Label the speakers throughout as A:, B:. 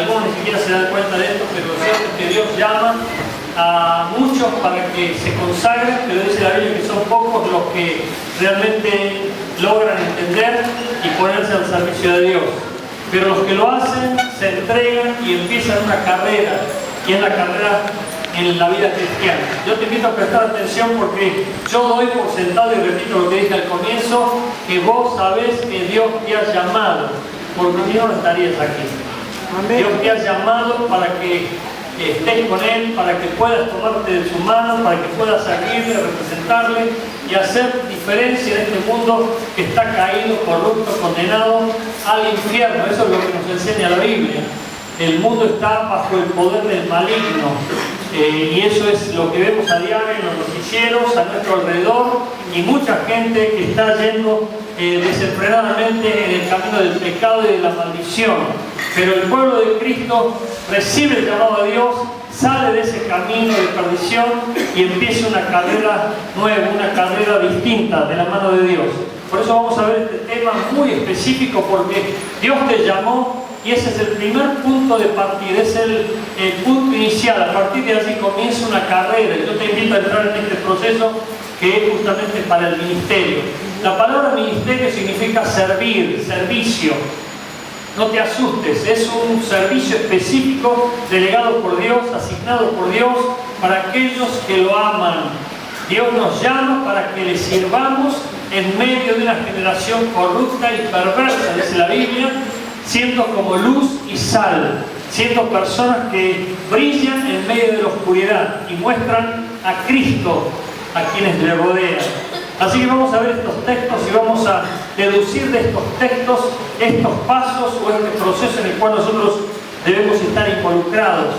A: Algunos ni siquiera se dan cuenta de esto, pero lo cierto es que Dios llama a muchos para que se consagren, pero dice la Biblia que son pocos los que realmente logran entender y ponerse al servicio de Dios. Pero los que lo hacen se entregan y empiezan una carrera, y es la carrera en la vida cristiana. Yo te invito a prestar atención porque yo doy por sentado y repito lo que dije al comienzo, que vos sabés que Dios te ha llamado, porque si no, no estarías aquí. Amén. Dios te ha llamado para que estés con Él, para que puedas tomarte de su mano, para que puedas servirle, representarle y hacer diferencia en este mundo que está caído, corrupto, condenado al infierno. Eso es lo que nos enseña la Biblia. El mundo está bajo el poder del maligno. Y eso es lo que vemos a diario en los noticieros, a nuestro alrededor, y mucha gente que está yendo desenfrenadamente en el camino del pecado y de la maldición. Pero el pueblo de Cristo recibe el llamado a Dios, sale de ese camino de perdición y empieza una carrera nueva, una carrera distinta de la mano de Dios. Por eso vamos a ver este tema muy específico, porque Dios te llamó y ese es el primer punto de partida, es el punto inicial. A partir de allí comienza una carrera. Yo te invito a entrar en este proceso que es justamente para el ministerio. La palabra ministerio significa servir, servicio. No te asustes, es un servicio específico delegado por Dios, asignado por Dios para aquellos que lo aman. Dios nos llama para que le sirvamos en medio de una generación corrupta y perversa, dice la Biblia, siendo como luz y sal, siendo personas que brillan en medio de la oscuridad y muestran a Cristo a quienes le rodean. Así que vamos a ver estos textos y vamos a deducir de estos textos estos pasos o este proceso en el cual nosotros debemos estar involucrados,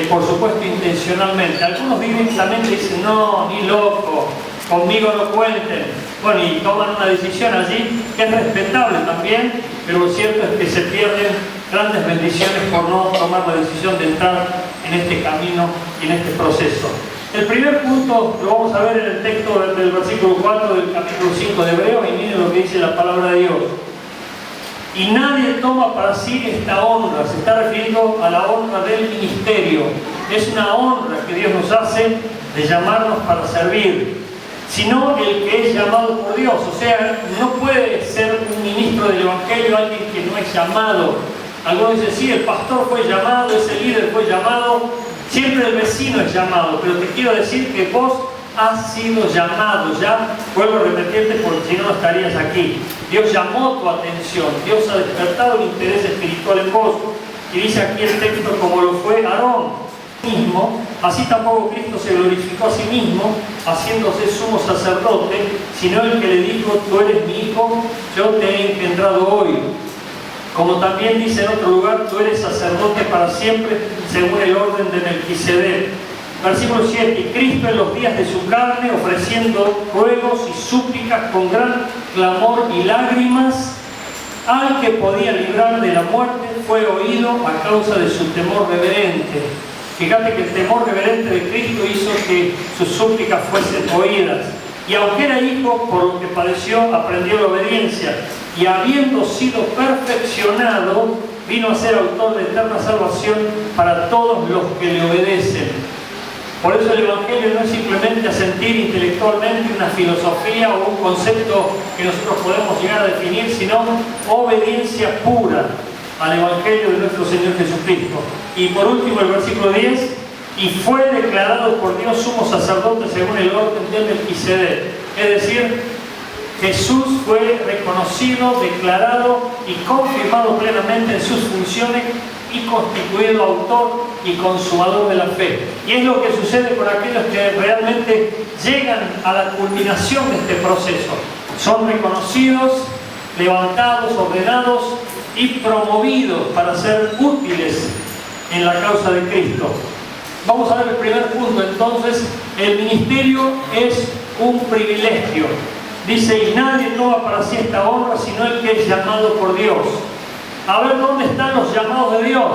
A: por supuesto intencionalmente. Algunos directamente dicen, no, ni loco, conmigo no cuenten. Bueno, y toman una decisión allí que es respetable también, pero lo cierto es que se pierden grandes bendiciones por no tomar la decisión de entrar en este camino y en este proceso. El primer punto lo vamos a ver en el texto del versículo 4 del capítulo 5 de Hebreos, y miren lo que dice la palabra de Dios. Y nadie toma para sí esta honra, se está refiriendo a la honra del ministerio. Es una honra que Dios nos hace de llamarnos para servir, sino el que es llamado por Dios. O sea, no puede ser un ministro del Evangelio alguien que no es llamado. Algunos dicen, sí, el pastor fue llamado, ese líder fue llamado. Siempre el vecino es llamado, pero te quiero decir que vos has sido llamado. Ya vuelvo a repetirte porque si no, no estarías aquí. Dios llamó tu atención, Dios ha despertado el interés espiritual en vos. Y dice aquí el texto, como lo fue Aarón mismo, así tampoco Cristo se glorificó a sí mismo, haciéndose sumo sacerdote, sino el que le dijo, tú eres mi hijo, yo te he engendrado hoy. Como también dice en otro lugar, tú eres sacerdote para siempre, según el orden de Melquisedec. Versículo 7, y Cristo en los días de su carne, ofreciendo ruegos y súplicas con gran clamor y lágrimas, al que podía librar de la muerte, fue oído a causa de su temor reverente. Fíjate que el temor reverente de Cristo hizo que sus súplicas fuesen oídas. Y aunque era hijo, por lo que padeció, aprendió la obediencia. Y habiendo sido perfeccionado, vino a ser autor de eterna salvación para todos los que le obedecen. Por eso el Evangelio no es simplemente asentir intelectualmente una filosofía o un concepto que nosotros podemos llegar a definir, sino obediencia pura al Evangelio de nuestro Señor Jesucristo. Y por último el versículo 10, y fue declarado por Dios sumo sacerdote según el orden de Melquisedec. Es decir, Jesús fue reconocido, declarado y confirmado plenamente en sus funciones y constituido autor y consumador de la fe. Y es lo que sucede con aquellos que realmente llegan a la culminación de este proceso. Son reconocidos, levantados, ordenados y promovidos para ser útiles en la causa de Cristo. Vamos a ver el primer punto entonces. El ministerio es un privilegio. Dice, y nadie toma para sí esta honra, sino el que es llamado por Dios. A ver, ¿dónde están los llamados de Dios?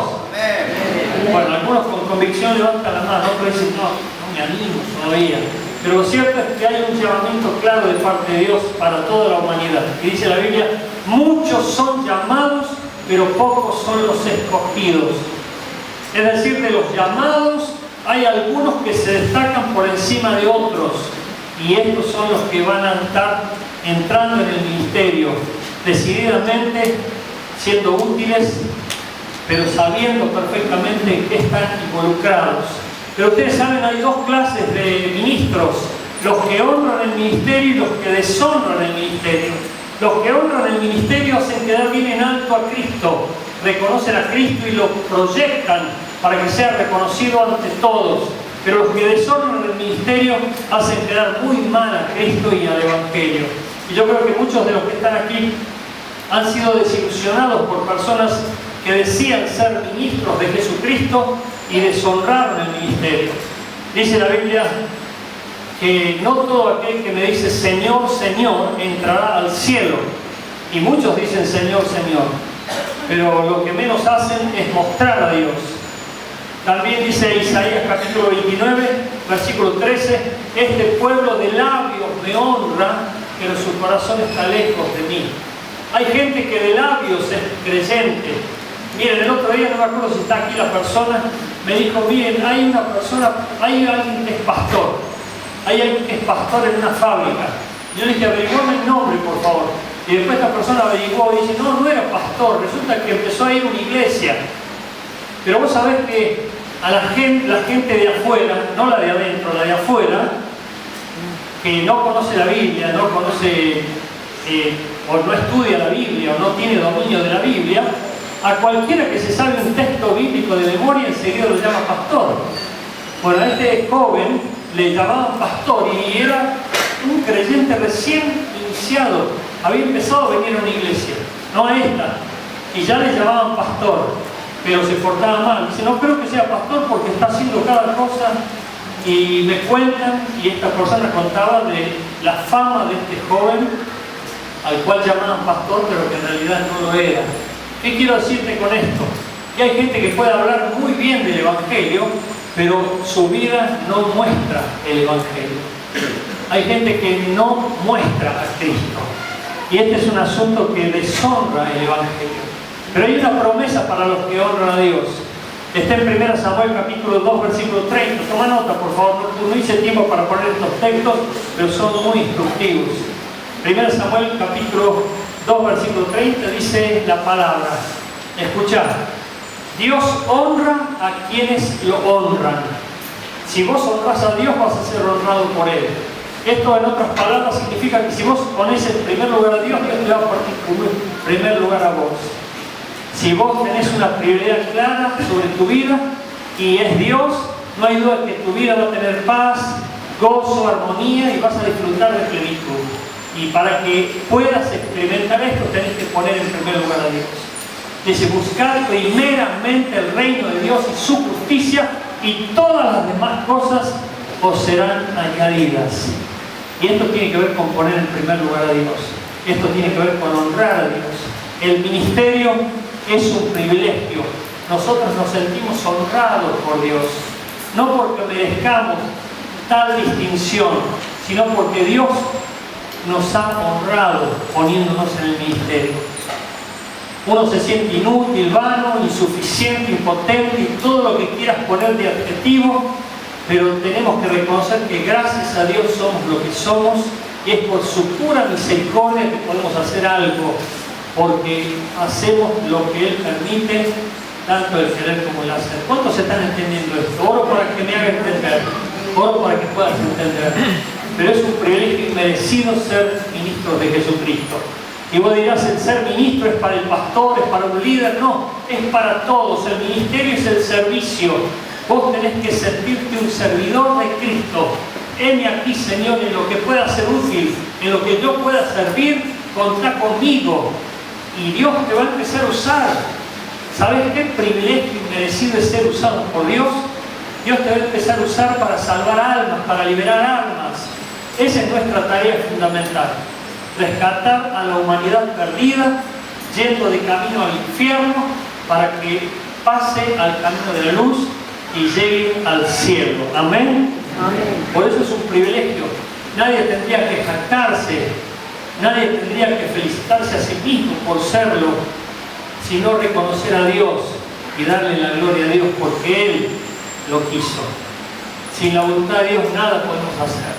A: Bueno, algunos con convicción levantan la mano, otros dicen, no me animo todavía. Pero lo cierto es que hay un llamamiento claro de parte de Dios para toda la humanidad. Y dice la Biblia, muchos son llamados, pero pocos son los escogidos. Es decir, de los llamados, hay algunos que se destacan por encima de otros, y estos son los que van a estar entrando en el ministerio, decididamente siendo útiles, pero sabiendo perfectamente en qué están involucrados. Pero ustedes saben, hay dos clases de ministros: los que honran el ministerio y los que deshonran el ministerio. Los que honran el ministerio hacen quedar bien en alto a Cristo, reconocen a Cristo y lo proyectan para que sea reconocido ante todos. Pero los que deshonran el ministerio hacen quedar muy mal a Cristo y al Evangelio. Y yo creo que muchos de los que están aquí han sido desilusionados por personas que decían ser ministros de Jesucristo y deshonraron el ministerio. Dice la Biblia que no todo aquel que me dice Señor, Señor, entrará al cielo. Y muchos dicen Señor, Señor, pero lo que menos hacen es mostrar a Dios. También dice Isaías capítulo 29, versículo 13, este pueblo de labios me honra, pero su corazón está lejos de mí. Hay gente que de labios es creyente. Miren, el otro día, no me acuerdo si está aquí la persona, me dijo, miren, hay alguien que es pastor. Hay alguien que es pastor en una fábrica. Yo le dije, averiguame el nombre, por favor. Y después esta persona averiguó y dice, no era pastor, resulta que empezó a ir a una iglesia. Pero vos sabés que a la gente de afuera, no la de adentro, la de afuera, que no conoce la Biblia, no conoce o no estudia la Biblia o no tiene dominio de la Biblia, a cualquiera que se sabe un texto bíblico de memoria enseguida lo llama pastor. Bueno, a este joven le llamaban pastor y era un creyente recién iniciado, había empezado a venir a una iglesia, no a esta, y ya le llamaban pastor, pero se portaba mal. Dice, no creo que sea pastor porque está haciendo cada cosa. Y me cuentan, y esta persona contaba de la fama de este joven, al cual llamaban pastor, pero que en realidad no lo era. ¿Qué quiero decirte con esto? Que hay gente que puede hablar muy bien del Evangelio, pero su vida no muestra el Evangelio. Hay gente que no muestra a Cristo. Y este es un asunto que deshonra el Evangelio. Pero hay una promesa para los que honran a Dios. Está en 1 Samuel capítulo 2, versículo 30. Toma nota, por favor. No hice tiempo para poner estos textos, pero son muy instructivos. 1 Samuel capítulo 2, versículo 30 dice la palabra. Escuchad. Dios honra a quienes lo honran. Si vos honrás a Dios, vas a ser honrado por Él. Esto, en otras palabras, significa que si vos pones en primer lugar a Dios, Dios te va a poner en primer lugar a vos. Si vos tenés una prioridad clara sobre tu vida y es Dios, no hay duda que tu vida va a tener paz, gozo, armonía y vas a disfrutar de plenitud. Y para que puedas experimentar esto, tenés que poner en primer lugar a Dios. Dice, buscar primeramente el reino de Dios y su justicia, y todas las demás cosas os serán añadidas. Y esto tiene que ver con poner en primer lugar a Dios. Esto tiene que ver con honrar a Dios. El ministerio es un privilegio. Nosotros nos sentimos honrados por Dios. No porque merezcamos tal distinción, sino porque Dios nos ha honrado poniéndonos en el ministerio. Uno se siente inútil, vano, insuficiente, impotente y todo lo que quieras poner de adjetivo, pero tenemos que reconocer que gracias a Dios somos lo que somos y es por su pura misericordia que podemos hacer algo, porque hacemos lo que Él permite, tanto el querer como el hacer. ¿Cuántos están entendiendo esto? Oro para que me haga entender, oro para que puedas entender. Pero es un privilegio inmerecido ser ministro de Jesucristo. Y vos dirás, el ser ministro es para el pastor, es para un líder. No, es para todos. El ministerio es el servicio. Vos tenés que sentirte un servidor de Cristo. Heme aquí, Señor, en lo que pueda ser útil, en lo que yo pueda servir, contá conmigo. Y Dios te va a empezar a usar. ¿Sabes qué privilegio inmerecido es ser usado por Dios? Dios te va a empezar a usar para salvar almas, para liberar almas. Esa es nuestra tarea fundamental. Rescatar a la humanidad perdida, yendo de camino al infierno, para que pase al camino de la luz y llegue al cielo. ¿Amén? Amén. Por eso es un privilegio. Nadie tendría que jactarse, nadie tendría que felicitarse a sí mismo por serlo, sino reconocer a Dios y darle la gloria a Dios porque Él lo quiso. Sin la voluntad de Dios nada podemos hacer.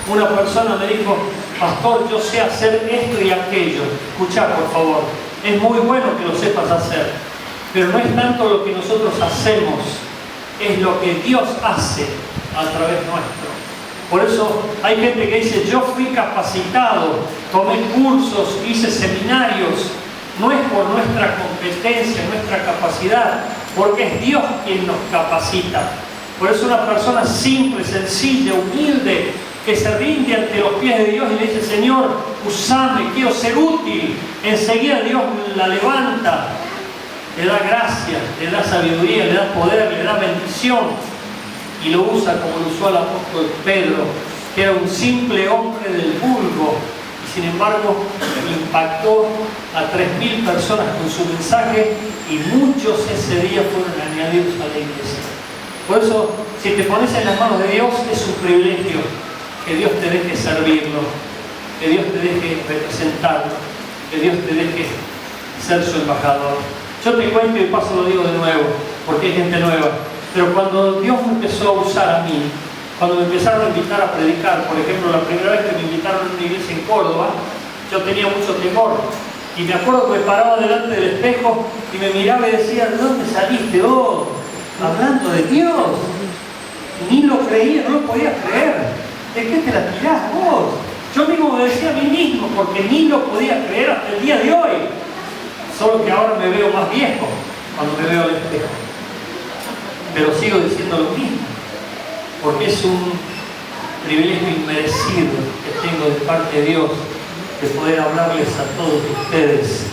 A: Una persona me dijo: pastor, yo sé hacer esto y aquello. Escuchá, por favor, es muy bueno que lo sepas hacer, pero no es tanto lo que nosotros hacemos, es lo que Dios hace a través nuestro. Por eso hay gente que dice: yo fui capacitado, tomé cursos, hice seminarios. No es por nuestra competencia, nuestra capacidad, porque es Dios quien nos capacita. Por eso una persona simple, sencilla, humilde, que se rinde ante los pies de Dios y le dice: Señor, usame, quiero ser útil. Enseguida Dios la levanta, le da gracia, le da sabiduría, le da poder, le da bendición, y lo usa como lo usó el apóstol Pedro, que era un simple hombre del vulgo, y sin embargo impactó a 3.000 personas con su mensaje, y muchos ese día fueron añadidos a la iglesia. Por eso, si te pones en las manos de Dios, es un privilegio que Dios te deje servirlo, que Dios te deje representarlo, que Dios te deje ser su embajador. Yo te cuento y paso lo digo de nuevo, porque hay gente nueva, pero cuando Dios me empezó a usar a mí, cuando me empezaron a invitar a predicar, por ejemplo, la primera vez que me invitaron a una iglesia en Córdoba, yo tenía mucho temor, y me acuerdo que me paraba delante del espejo y me miraba y decía: ¿de dónde saliste vos? Hablando de Dios. Ni lo creía, no lo podía creer. ¿De qué te la tirás vos? Yo mismo me decía a mí mismo, porque ni lo podía creer hasta el día de hoy. Solo que ahora me veo más viejo cuando me veo al espejo. Pero sigo diciendo lo mismo, porque es un privilegio inmerecido que tengo de parte de Dios, de poder hablarles a todos ustedes,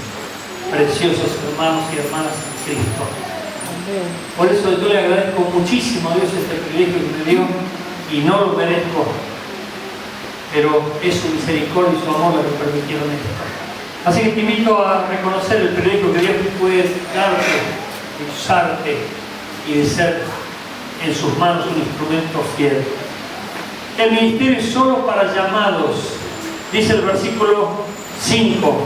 A: preciosos hermanos y hermanas en Cristo. Por eso yo le agradezco muchísimo a Dios este privilegio que me dio, y no lo merezco, pero es su misericordia y su amor lo que permitieron esto. Así que te invito a reconocer el privilegio que Dios puede darte, de usarte y de ser en sus manos un instrumento fiel. El ministerio es solo para llamados, dice el versículo 5.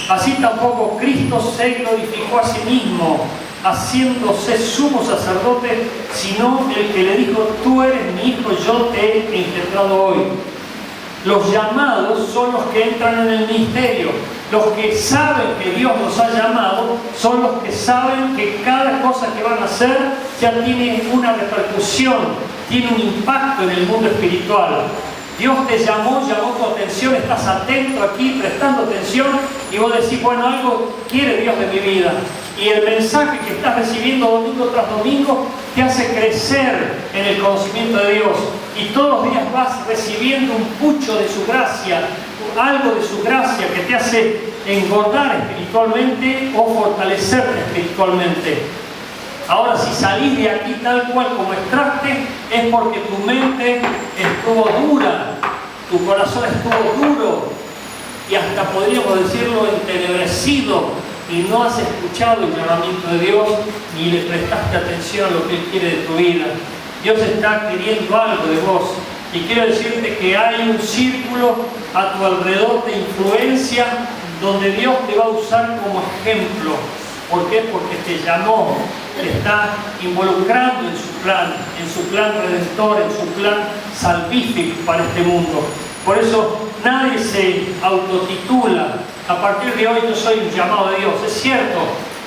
A: Así tampoco Cristo se glorificó a sí mismo, haciéndose sumo sacerdote, sino el que le dijo: tú eres mi hijo, yo te he engendrado hoy. Los llamados son los que entran en el ministerio. Los que saben que Dios los ha llamado son los que saben que cada cosa que van a hacer ya tiene una repercusión, tiene un impacto en el mundo espiritual. Dios te llamó tu atención, estás atento aquí, prestando atención, y vos decís: bueno, algo quiere Dios de mi vida. Y el mensaje que estás recibiendo domingo tras domingo te hace crecer en el conocimiento de Dios. Y todos los días vas recibiendo un pucho de su gracia, algo de su gracia que te hace engordar espiritualmente o fortalecerte espiritualmente. Ahora, si salís de aquí tal cual como entraste, es porque tu mente estuvo dura, tu corazón estuvo duro, y hasta podríamos decirlo entenebrecido, y no has escuchado el llamamiento de Dios, ni le prestaste atención a lo que Él quiere de tu vida. Dios está queriendo algo de vos, y quiero decirte que hay un círculo a tu alrededor de influencia donde Dios te va a usar como ejemplo. ¿Por qué? Porque te llamó, te está involucrando en su plan redentor, en su plan salvífico para este mundo. Por eso nadie se autotitula: a partir de hoy yo soy un llamado de Dios. Es cierto,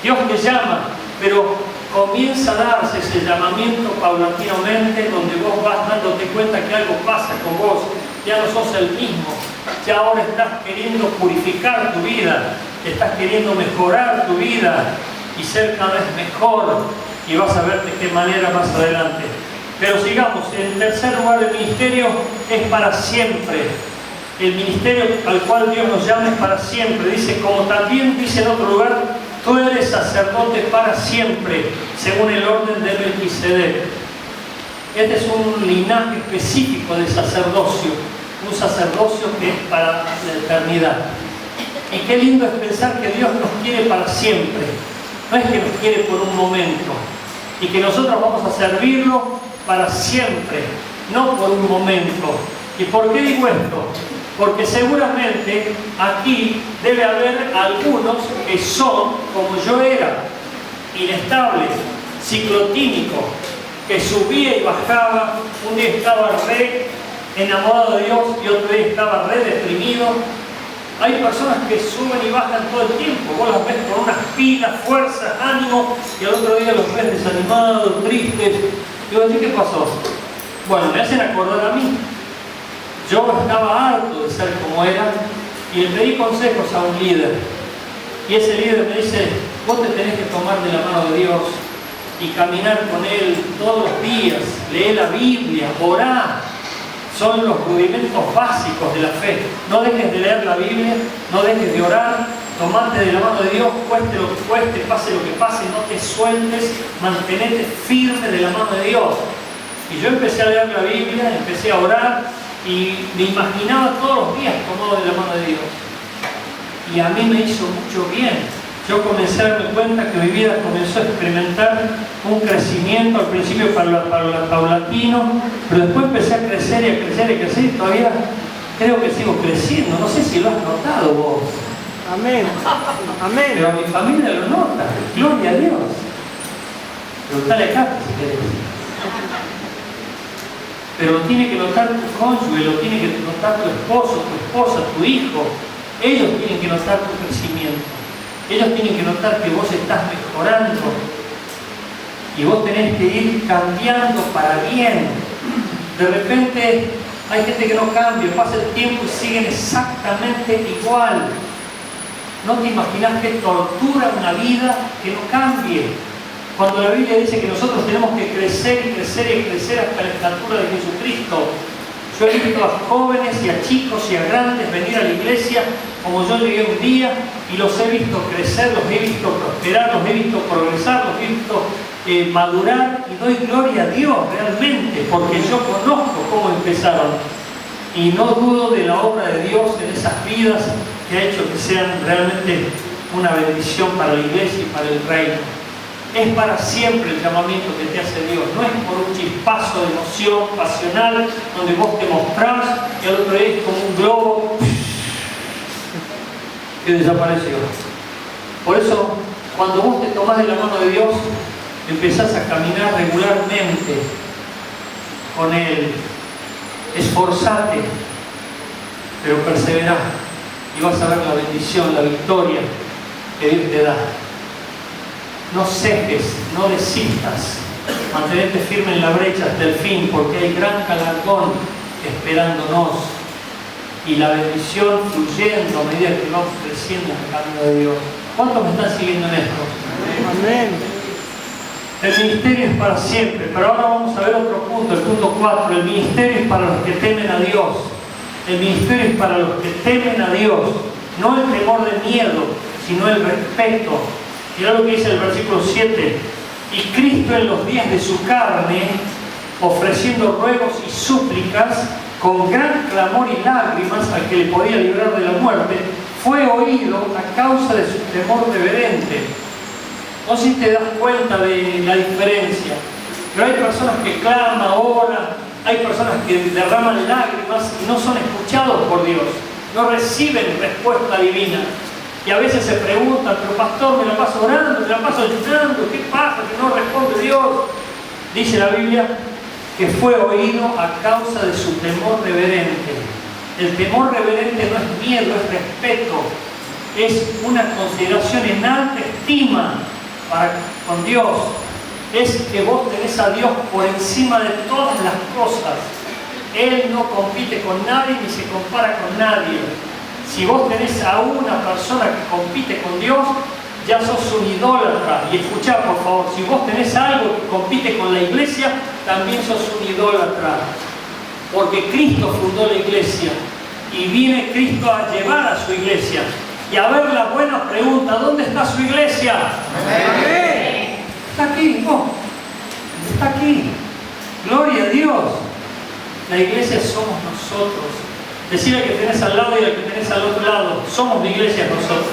A: Dios te llama, pero comienza a darse ese llamamiento paulatinamente, donde vos vas dándote cuenta que algo pasa con vos. Ya no sos el mismo, ya ahora estás queriendo purificar tu vida, estás queriendo mejorar tu vida y ser cada vez mejor, y vas a ver de qué manera más adelante. Pero sigamos. En tercer lugar, el ministerio es para siempre. El ministerio al cual Dios nos llama es para siempre. Dice, como también dice en otro lugar: tú eres sacerdote para siempre, según el orden de Melquisedec. Este es un linaje específico de sacerdocio, un sacerdocio que es para la eternidad. Y qué lindo es pensar que Dios nos quiere para siempre. No es que nos quiere por un momento, y que nosotros vamos a servirlo para siempre, no por un momento. ¿Y por qué digo esto? Porque seguramente aquí debe haber algunos que son como yo era. inestable, ciclotímico, que subía y bajaba. Un día estaba re enamorado de Dios y otro día estaba re deprimido. Hay personas que suben y bajan todo el tiempo. Vos las ves con unas pilas, fuerzas, ánimo, y al otro día los ves desanimados, tristes. Y vos decís, ¿qué pasó? Bueno, me hacen acordar a mí. Yo estaba harto de ser como era y le pedí consejos a un líder. Y ese líder me dice, vos te tenés que tomar de la mano de Dios y caminar con Él todos los días, leer la Biblia, orar. Son los rudimentos básicos de la fe. No dejes de leer la Biblia, no dejes de orar, tomate de la mano de Dios, cueste lo que cueste, pase lo que pase, no te sueltes, mantenete firme de la mano de Dios. Y yo empecé a leer la Biblia, empecé a orar y me imaginaba todos los días tomado de la mano de Dios. Y a mí me hizo mucho bien. Yo comencé a darme cuenta que mi vida comenzó a experimentar un crecimiento, al principio paulatino, pero después empecé a crecer y a crecer y a crecer y todavía creo que sigo creciendo. No sé si lo has notado vos.
B: Amén. Amén.
A: Pero mi familia lo nota. Gloria a Dios. Preguntale acá si querés. Pero lo tiene que notar tu cónyuge, lo tiene que notar tu esposo, tu esposa, tu hijo. Ellos tienen que notar tu crecimiento. Ellos tienen que notar que vos estás mejorando y vos tenés que ir cambiando para bien. De repente hay gente que no cambia, pasa el tiempo y siguen exactamente igual. No te imaginas qué tortura una vida que no cambie. Cuando la Biblia dice que nosotros tenemos que crecer y crecer y crecer hasta la estatura de Jesucristo. Yo he visto a jóvenes y a chicos y a grandes venir a la iglesia como yo llegué un día y los he visto crecer, los he visto prosperar, los he visto progresar, los he visto madurar y doy gloria a Dios realmente porque yo conozco cómo empezaron y no dudo de la obra de Dios en esas vidas que ha hecho que sean realmente una bendición para la iglesia y para el reino. Es para siempre el llamamiento que te hace Dios, no es por un chispazo de emoción pasional donde vos te mostrás y al otro día es como un globo que desapareció. Por eso, cuando vos te tomás de la mano de Dios, empezás a caminar regularmente con Él. Esforzate, pero perseverá y vas a ver la bendición, la victoria que Dios te da. No cejes, no desistas, mantenete firme en la brecha hasta el fin, porque hay gran galardón esperándonos y la bendición fluyendo a medida que vamos creciendo en el camino de Dios. ¿Cuántos me están siguiendo en esto?
B: Amén.
A: El ministerio es para siempre, pero ahora vamos a ver otro punto, el punto 4. El ministerio es para los que temen a Dios. El ministerio es para los que temen a Dios, no el temor de miedo, sino el respeto. Mirá lo que dice el versículo 7. Y Cristo en los días de su carne, ofreciendo ruegos y súplicas, con gran clamor y lágrimas al que le podía librar de la muerte, fue oído a causa de su temor reverente. No sé si te das cuenta de la diferencia, pero hay personas que claman, oran, hay personas que derraman lágrimas y no son escuchados por Dios, no reciben respuesta divina. Y a veces se preguntan, pero pastor, me la paso orando, me la paso ayunando, ¿qué pasa que no responde Dios? Dice la Biblia que fue oído a causa de su temor reverente. El temor reverente no es miedo, es respeto, es una consideración en alta estima con Dios. Es que vos tenés a Dios por encima de todas las cosas. Él no compite con nadie ni se compara con nadie. Si vos tenés a una persona que compite con Dios, ya sos un idólatra. Y escuchá, por favor, si vos tenés algo que compite con la iglesia, también sos un idólatra. Porque Cristo fundó la iglesia y viene Cristo a llevar a su iglesia. Y a ver la buena pregunta, ¿dónde está su iglesia?
B: Amén.
A: Está aquí, no. Está aquí. Gloria a Dios. La iglesia somos nosotros. Decir al que tenés al lado y al que tenés al otro lado, somos la iglesia nosotros.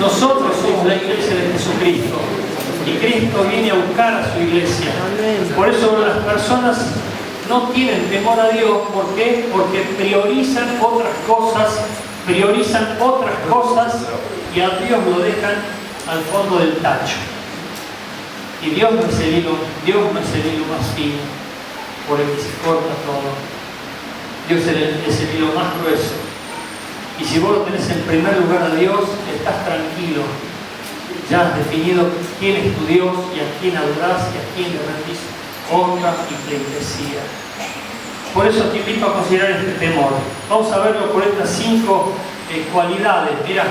A: Nosotros somos la iglesia de Jesucristo. Y Cristo viene a buscar a su iglesia. Por eso las personas no tienen temor a Dios. ¿Por qué? Porque priorizan otras cosas y a Dios lo dejan al fondo del tacho. Y Dios no es el hilo más fino por el que se corta todo. Dios es el hilo más grueso. Y si vos lo tenés en primer lugar a Dios, estás tranquilo. Ya has definido quién es tu Dios y a quién adorás y a quién le rendís honra y pleitesía. Por eso te invito a considerar este temor. Vamos a verlo por estas 5 cualidades. Mira,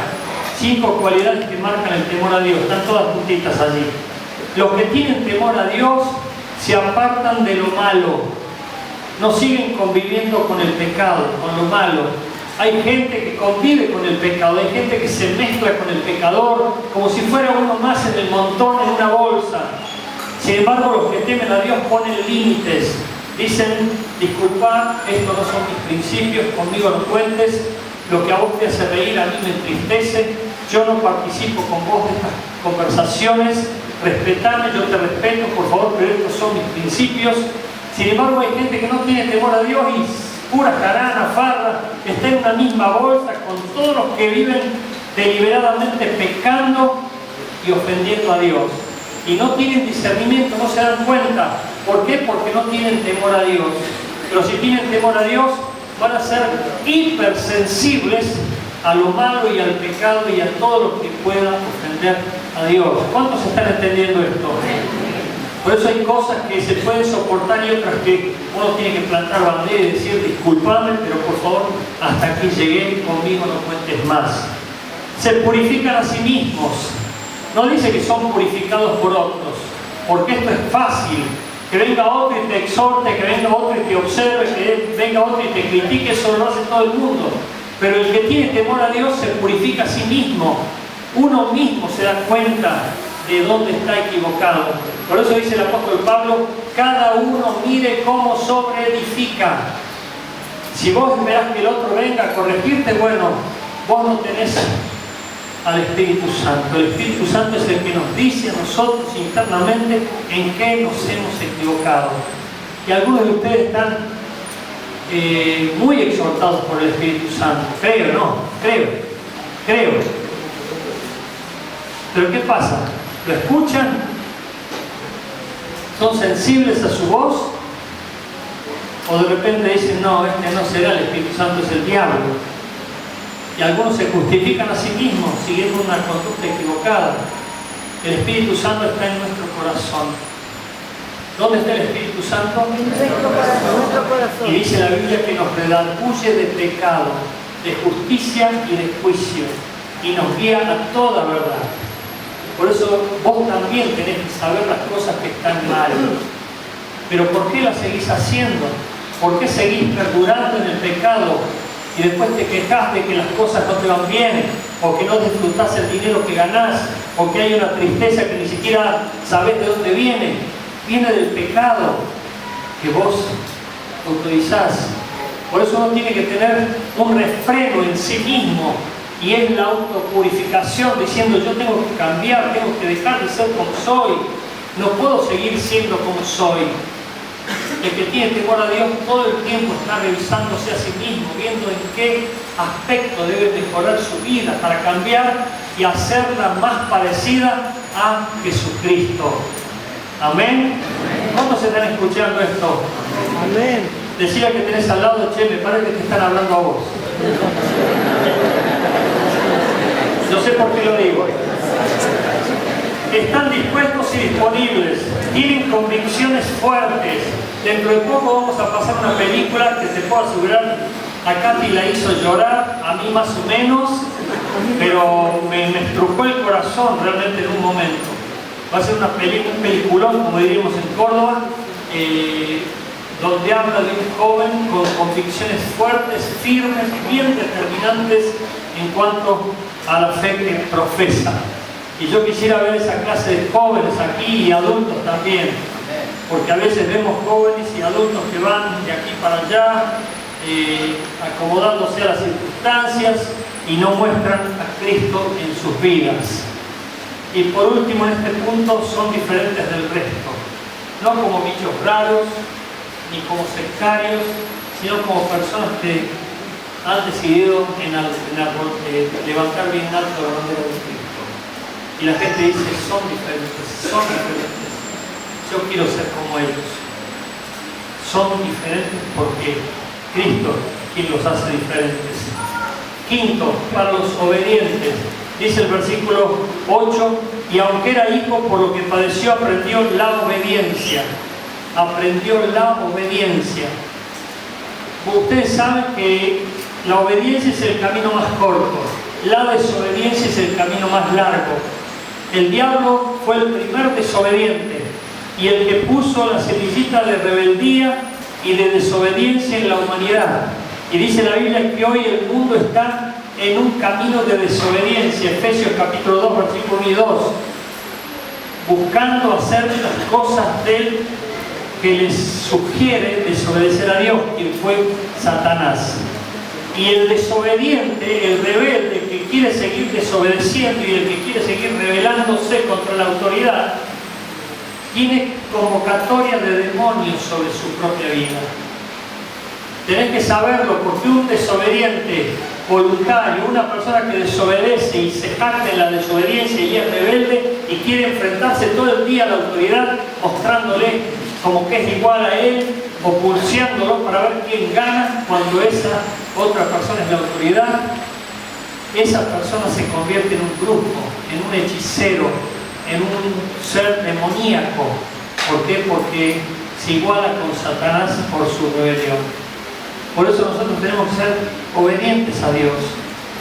A: 5 cualidades que marcan el temor a Dios. Están todas juntitas allí. Los que tienen temor a Dios se apartan de lo malo. No siguen conviviendo con el pecado, con lo malo. Hay gente que convive con el pecado, hay gente que se mezcla con el pecador como si fuera uno más en el montón, en una bolsa. Sin embargo, los que temen a Dios ponen límites. Dicen, disculpad, estos no son mis principios, conmigo no cuentes, lo que a vos te hace reír a mí me entristece, yo no participo con vos de estas conversaciones, respetame, yo te respeto, por favor, pero estos son mis principios. Sin embargo, hay gente que no tiene temor a Dios y pura jarana, farra, está en una misma bolsa con todos los que viven deliberadamente pecando y ofendiendo a Dios. Y no tienen discernimiento, no se dan cuenta. ¿Por qué? Porque no tienen temor a Dios. Pero si tienen temor a Dios, van a ser hipersensibles a lo malo y al pecado y a todo lo que pueda ofender a Dios. ¿Cuántos están entendiendo esto? Por eso hay cosas que se pueden soportar y otras que uno tiene que plantar bandera y decir, disculpame, pero por favor, hasta aquí llegué, conmigo no cuentes más. Se purifican a sí mismos. No dice que son purificados por otros, porque esto es fácil. Que venga otro y te exhorte, que venga otro y te observe, que venga otro y te critique, eso lo hace todo el mundo. Pero el que tiene temor a Dios se purifica a sí mismo. Uno mismo se da cuenta de dónde está equivocado. Por eso dice el apóstol Pablo, cada uno mire cómo sobreedifica. Si vos esperás que el otro venga a corregirte, bueno, vos no tenés al Espíritu Santo. El Espíritu Santo es el que nos dice a nosotros internamente en qué nos hemos equivocado. Y algunos de ustedes están muy exhortados por el Espíritu Santo. Creo, ¿no? Creo. Pero ¿qué pasa? ¿Lo escuchan? ¿Son sensibles a su voz? ¿O de repente dicen, no, este no será el Espíritu Santo, es el diablo? Y algunos se justifican a sí mismos siguiendo una conducta equivocada. El Espíritu Santo está en nuestro corazón. ¿Dónde está el Espíritu Santo?
B: En nuestro corazón.
A: Y dice la Biblia que nos redarguye de pecado, de justicia y de juicio, y nos guía a toda verdad. Por eso vos también tenés que saber las cosas que están mal. Pero ¿por qué las seguís haciendo? ¿Por qué seguís perdurando en el pecado? Y después te quejas de que las cosas no te van bien, o que no disfrutás el dinero que ganás, o que hay una tristeza que ni siquiera sabés de dónde viene. Viene del pecado que vos autorizás. Por eso uno tiene que tener un refreno en sí mismo, y es la autopurificación, diciendo yo tengo que cambiar, tengo que dejar de ser como soy, no puedo seguir siendo como soy. El que tiene temor a Dios todo el tiempo está revisándose a sí mismo, viendo en qué aspecto debe mejorar su vida para cambiar y hacerla más parecida a Jesucristo. Amén. ¿Cuántos están escuchando esto?
B: Amén.
A: Decía que tenés al lado, che, me parece que te están hablando a vos. No sé por qué lo digo. Están dispuestos y disponibles, tienen convicciones fuertes. Dentro de poco vamos a pasar una película que te puedo asegurar, a Katy la hizo llorar, a mí más o menos, pero me estrujó el corazón realmente en un momento. Va a ser un peliculón, como diríamos en Córdoba, donde habla de un joven con convicciones fuertes, firmes, bien determinantes en cuanto a la fe que profesa. Y yo quisiera ver esa clase de jóvenes aquí y adultos también, porque a veces vemos jóvenes y adultos que van de aquí para allá, acomodándose a las circunstancias y no muestran a Cristo en sus vidas. Y por último, en este punto, son diferentes del resto, no como bichos raros, ni como sectarios, sino como personas que han decidido levantar bien alto la bandera de Cristo. Y la gente dice, son diferentes, son diferentes. Yo quiero ser como ellos. Son diferentes porque Cristo es quien los hace diferentes. Quinto, para los obedientes. Dice el versículo 8, y aunque era hijo, por lo que padeció, aprendió la obediencia. Aprendió la obediencia. Ustedes saben que la obediencia es el camino más corto, la desobediencia es el camino más largo. El diablo fue el primer desobediente y el que puso la semillita de rebeldía y de desobediencia en la humanidad. Y dice la Biblia que hoy el mundo está en un camino de desobediencia. Efesios capítulo 2, versículo 1 y 2. Buscando hacer las cosas del que les sugiere desobedecer a Dios, quien fue Satanás. Y el desobediente, el rebelde, que quiere seguir desobedeciendo y el que quiere seguir rebelándose contra la autoridad, tiene convocatoria de demonios sobre su propia vida. Tenés que saberlo, porque un desobediente voluntario, una persona que desobedece y se jacta en la desobediencia y es rebelde y quiere enfrentarse todo el día a la autoridad, mostrándole como que es igual a él o pulseándolo para ver quién gana cuando esa otra persona es la autoridad, esa persona se convierte en un brujo, en un hechicero, en un ser demoníaco. ¿Por qué? Porque se iguala con Satanás por su rebelión. Por eso nosotros tenemos que ser obedientes a Dios.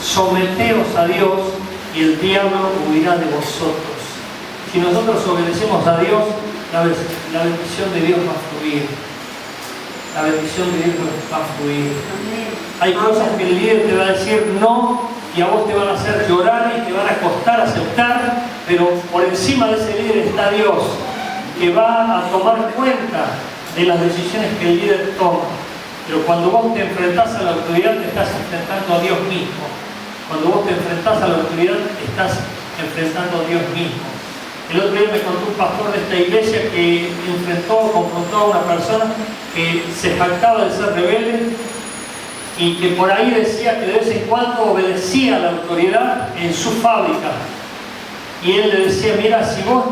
A: Someteos a Dios y el diablo huirá de vosotros. Si nosotros obedecemos a Dios, la bendición de Dios va a fluir. La bendición de Dios va a fluir. Hay cosas que el líder te va a decir no y a vos te van a hacer llorar y te van a costar aceptar, pero por encima de ese líder está Dios, que va a tomar cuenta de las decisiones que el líder toma. Pero cuando vos te enfrentás a la autoridad, te estás enfrentando a Dios mismo. Cuando vos te enfrentás a la autoridad, te estás enfrentando a Dios mismo. El otro día me contó un pastor de esta iglesia que confrontó a una persona que se jactaba de ser rebelde y que por ahí decía que de vez en cuando obedecía a la autoridad en su fábrica. Y él le decía, mira, si vos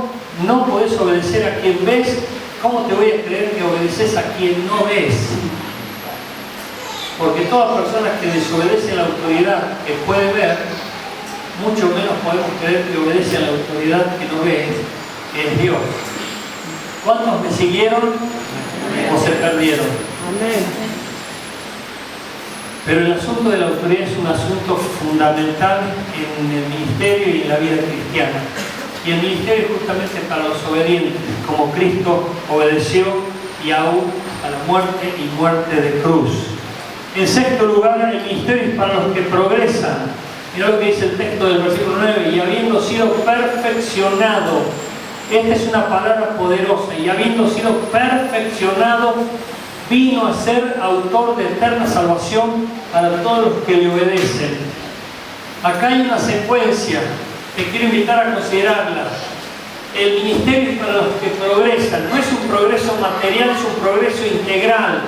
A: no podés obedecer a quien ves, ¿cómo te voy a creer que obedeces a quien no ves? Porque toda persona que desobedece a la autoridad que puede ver, mucho menos podemos creer que obedece a la autoridad que no ve, que es Dios. ¿Cuántos me siguieron o se perdieron?
B: Amén.
A: Pero el asunto de la autoridad es un asunto fundamental en el ministerio y en la vida cristiana. Y el ministerio es justamente para los obedientes, como Cristo obedeció y aún a la muerte y muerte de cruz. En sexto lugar, el ministerio es para los que progresan. Mira lo que dice el texto del versículo 9, y habiendo sido perfeccionado, esta es una palabra poderosa, y habiendo sido perfeccionado, vino a ser autor de eterna salvación para todos los que le obedecen. Acá hay una secuencia que quiero invitar a considerarla. El ministerio es para los que progresan, no es un progreso material, es un progreso integral,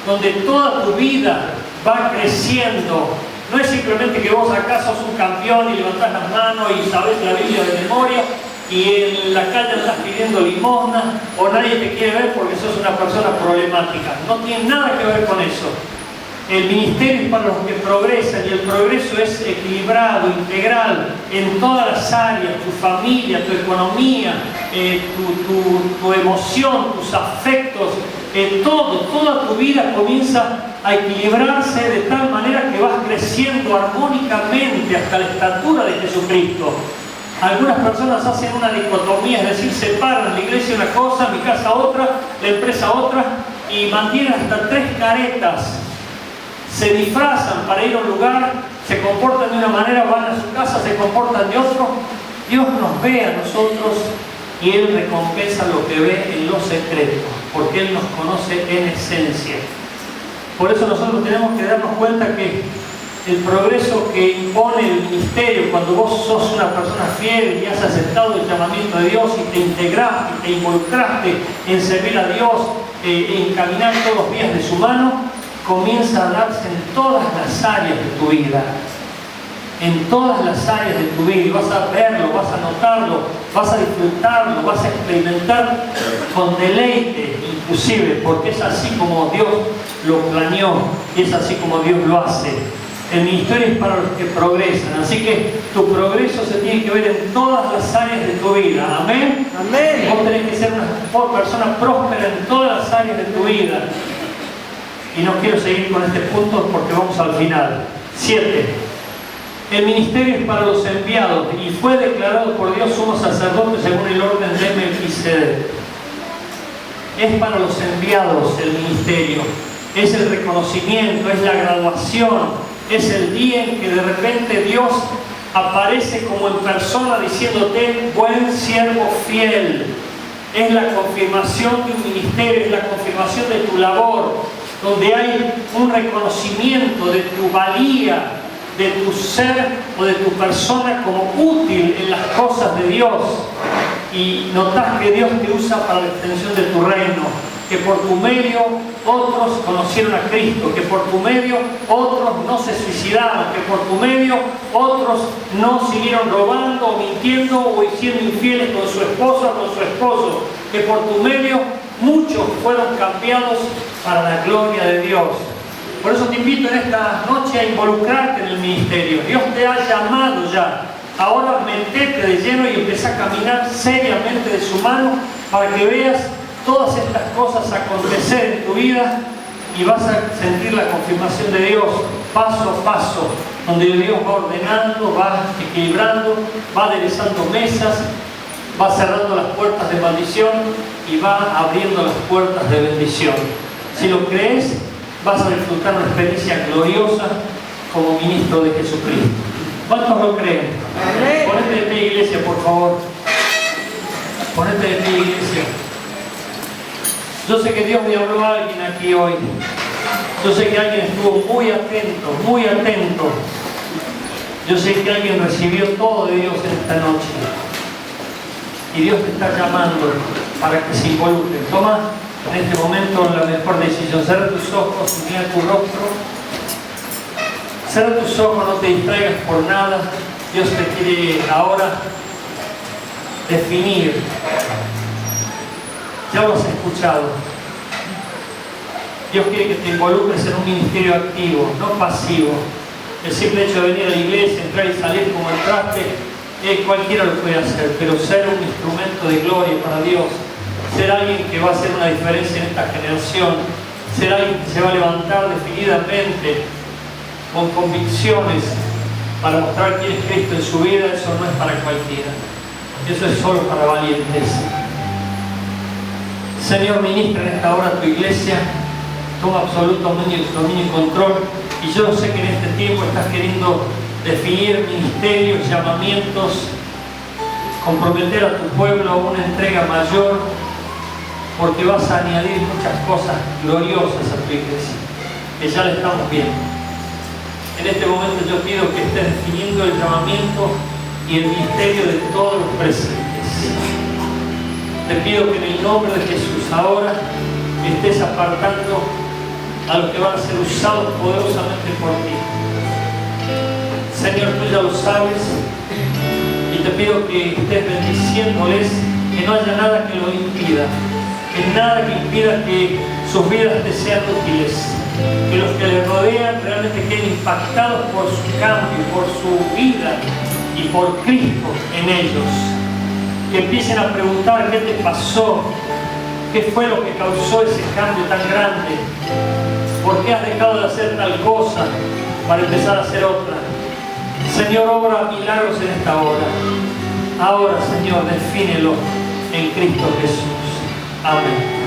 A: donde toda tu vida va creciendo. No es simplemente que vos acá sos un campeón y levantás las manos y sabés la Biblia de memoria y en la calle andás pidiendo limosna o nadie te quiere ver porque sos una persona problemática. No tiene nada que ver con eso. El ministerio es para los que progresan y el progreso es equilibrado, integral, en todas las áreas, tu familia, tu economía, tu emoción, tus afectos, toda tu vida comienza a equilibrarse de tal manera que vas creciendo armónicamente hasta la estatura de Jesucristo. Algunas personas hacen una dicotomía, es decir, separan la iglesia una cosa, mi casa otra, la empresa otra, y mantienen hasta 3 caretas. Se disfrazan para ir a un lugar, se comportan de una manera, van a su casa, se comportan de otro. Dios nos ve a nosotros y Él recompensa lo que ve en lo secreto, porque Él nos conoce en esencia. Por eso nosotros tenemos que darnos cuenta que el progreso que impone el ministerio, cuando vos sos una persona fiel y has aceptado el llamamiento de Dios y te integraste, te involucraste en servir a Dios, en caminar todos los días de su mano, comienza a darse en todas las áreas de tu vida. en todas las áreas de tu vida, y vas a verlo, vas a notarlo, vas a disfrutarlo, vas a experimentar con deleite inclusive, porque es así como Dios lo planeó y es así como Dios lo hace. El ministerio es para los que progresan, así que tu progreso se tiene que ver en todas las áreas de tu vida. Amén.
B: Amén.
A: Vos tenés que ser una persona próspera en todas las áreas de tu vida. Y no quiero seguir con este punto porque vamos al final. 7. El ministerio es para los enviados y fue declarado por Dios sumo sacerdote según el orden de Melquisedec. Es para los enviados el ministerio. Es el reconocimiento, es la graduación, es el día en que de repente Dios aparece como en persona diciéndote, buen siervo fiel. Es la confirmación de un ministerio, es la confirmación de tu labor, donde hay un reconocimiento de tu valía, de tu ser o de tu persona como útil en las cosas de Dios. Y notas que Dios te usa para la extensión de tu reino, que por tu medio otros conocieron a Cristo, que por tu medio otros no se suicidaron, que por tu medio otros no siguieron robando o mintiendo o siendo infieles con su esposa o con su esposo, que por tu medio muchos fueron cambiados para la gloria de Dios. Por eso te invito en esta noche a involucrarte en el ministerio. Dios te ha llamado ya. Ahora metete de lleno y empieza a caminar seriamente de su mano para que veas todas estas cosas acontecer en tu vida y vas a sentir la confirmación de Dios paso a paso, donde Dios va ordenando, va equilibrando, va aderezando mesas, va cerrando las puertas de maldición y va abriendo las puertas de bendición. Si lo crees, vas a disfrutar una experiencia gloriosa como ministro de Jesucristo. ¿Cuántos lo creen?
B: Amén.
A: Ponete de pie, iglesia, por favor. Ponete de pie, iglesia. Yo sé que Dios me habló a alguien aquí hoy. Yo sé que alguien estuvo muy atento, muy atento. Yo sé que alguien recibió todo de Dios en esta noche. Y Dios te está llamando para que se involucre. Toma en este momento la mejor decisión. Cierra tus ojos, mira tu rostro. Cierra tus ojos, no te distraigas por nada. Dios te quiere ahora definir. Ya lo has escuchado. Dios quiere que te involucres en un ministerio activo, no pasivo. El simple hecho de venir a la iglesia, entrar y salir como entraste, cualquiera lo puede hacer, pero ser un instrumento de gloria para Dios, ser alguien que va a hacer una diferencia en esta generación, ser alguien que se va a levantar definidamente, con convicciones, para mostrar quién es Cristo en su vida, eso no es para cualquiera. Eso es solo para valientes. Señor, ministra en esta hora tu iglesia, toma absoluto dominio y control. Y yo sé que en este tiempo estás queriendo definir ministerios, llamamientos, comprometer a tu pueblo a una entrega mayor, porque vas a añadir muchas cosas gloriosas a tu iglesia, que ya la estamos viendo. En este momento yo pido que estés definiendo el llamamiento y el ministerio de todos los presentes. Te pido que en el nombre de Jesús ahora estés apartando a los que van a ser usados poderosamente por ti. Señor, tú ya lo sabes y te pido que estés bendiciéndoles, que no haya nada que lo impida, que nada que impida que sus vidas te sean útiles, que los que les rodean realmente queden impactados por su cambio, por su vida y por Cristo en ellos. Que empiecen a preguntar qué te pasó, qué fue lo que causó ese cambio tan grande, por qué has dejado de hacer tal cosa para empezar a hacer otra. Señor, obra milagros en esta hora. Ahora, Señor, defínelo en Cristo Jesús. Amén.